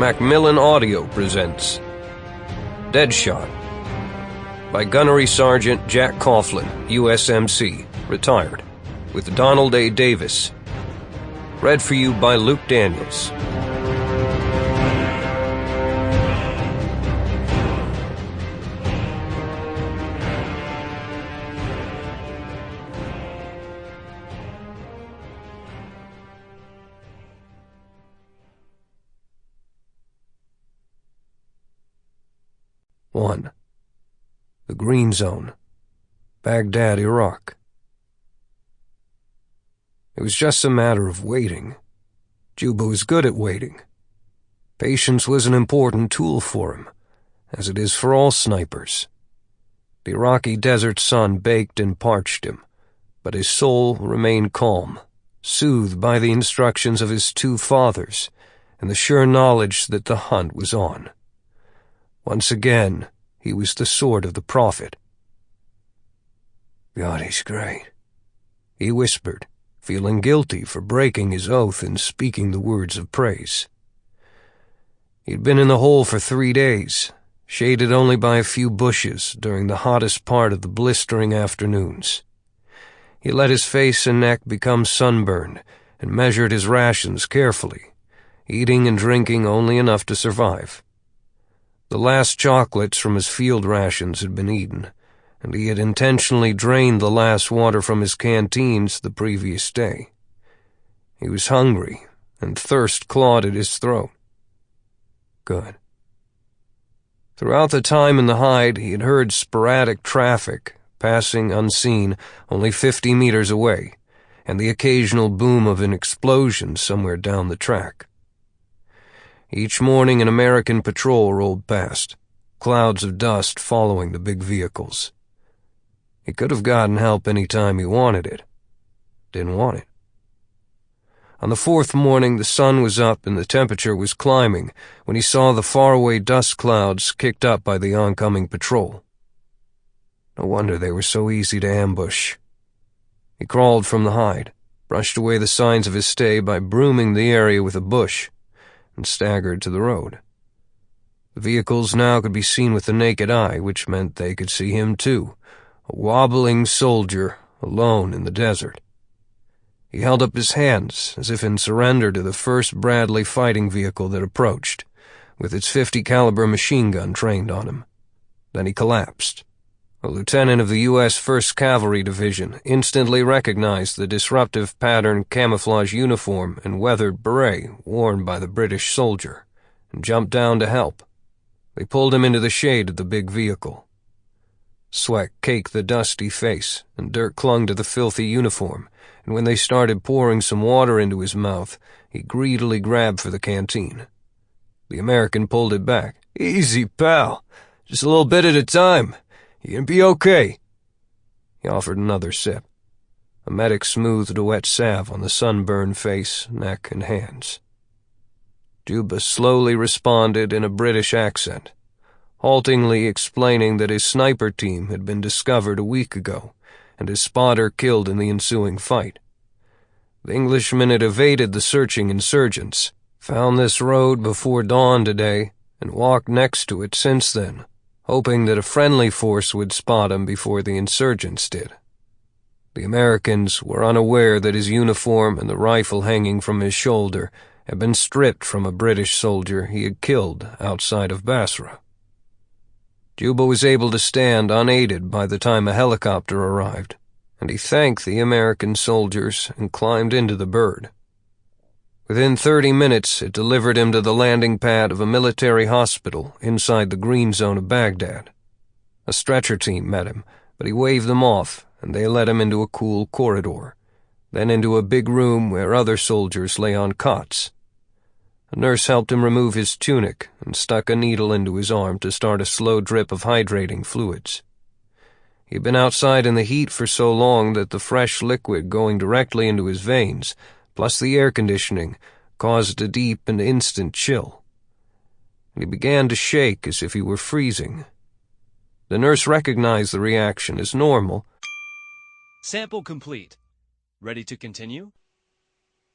Macmillan Audio presents Deadshot by Gunnery Sergeant Jack Coughlin, USMC, retired, with Donald A. Davis. Read for you by Luke Daniels. One. The Green Zone, Baghdad, Iraq. It was just a matter of waiting. Juba was good at waiting. Patience was an important tool for him, as it is for all snipers. The Iraqi desert sun baked and parched him, but his soul remained calm, soothed by the instructions of his two fathers and the sure knowledge that the hunt was on. Once again, he was the sword of the prophet. "God is great," he whispered, feeling guilty for breaking his oath and speaking the words of praise. He'd been in the hole for 3 days, shaded only by a few bushes during the hottest part of the blistering afternoons. He let his face and neck become sunburned and measured his rations carefully, eating and drinking only enough to survive. The last chocolates from his field rations had been eaten, and he had intentionally drained the last water from his canteens the previous day. He was hungry, and thirst clawed at his throat. Good. Throughout the time in the hide, he had heard sporadic traffic, passing unseen only 50 meters away, and the occasional boom of an explosion somewhere down the track. Each morning an American patrol rolled past, clouds of dust following the big vehicles. He could have gotten help any time he wanted it. Didn't want it. On the 4th morning, the sun was up and the temperature was climbing when he saw the faraway dust clouds kicked up by the oncoming patrol. No wonder they were so easy to ambush. He crawled from the hide, brushed away the signs of his stay by brooming the area with a bush, and staggered to the road. The vehicles now could be seen with the naked eye, which meant they could see him too, a wobbling soldier, alone in the desert. He held up his hands, as if in surrender to the first Bradley fighting vehicle that approached, with its .50 caliber machine gun trained on him. Then he collapsed. A lieutenant of the U.S. 1st Cavalry Division instantly recognized the disruptive pattern camouflage uniform and weathered beret worn by the British soldier, and jumped down to help. They pulled him into the shade of the big vehicle. Sweat caked the dusty face, and dirt clung to the filthy uniform, and when they started pouring some water into his mouth, he greedily grabbed for the canteen. The American pulled it back. "Easy, pal. Just a little bit at a time. You're gonna be okay." He offered another sip. A medic smoothed a wet salve on the sunburned face, neck, and hands. Juba slowly responded in a British accent, haltingly explaining that his sniper team had been discovered a week ago, and his spotter killed in the ensuing fight. The Englishman had evaded the searching insurgents, found this road before dawn today, and walked next to it since then, hoping that a friendly force would spot him before the insurgents did. The Americans were unaware that his uniform and the rifle hanging from his shoulder had been stripped from a British soldier he had killed outside of Basra. Juba was able to stand unaided by the time a helicopter arrived, and he thanked the American soldiers and climbed into the bird. Within 30 minutes, it delivered him to the landing pad of a military hospital inside the Green Zone of Baghdad. A stretcher team met him, but he waved them off, and they led him into a cool corridor, then into a big room where other soldiers lay on cots. A nurse helped him remove his tunic and stuck a needle into his arm to start a slow drip of hydrating fluids. He'd been outside in the heat for so long that the fresh liquid going directly into his veins, plus the air conditioning, caused a deep and instant chill. And he began to shake as if he were freezing. The nurse recognized the reaction as normal. Sample complete. Ready to continue?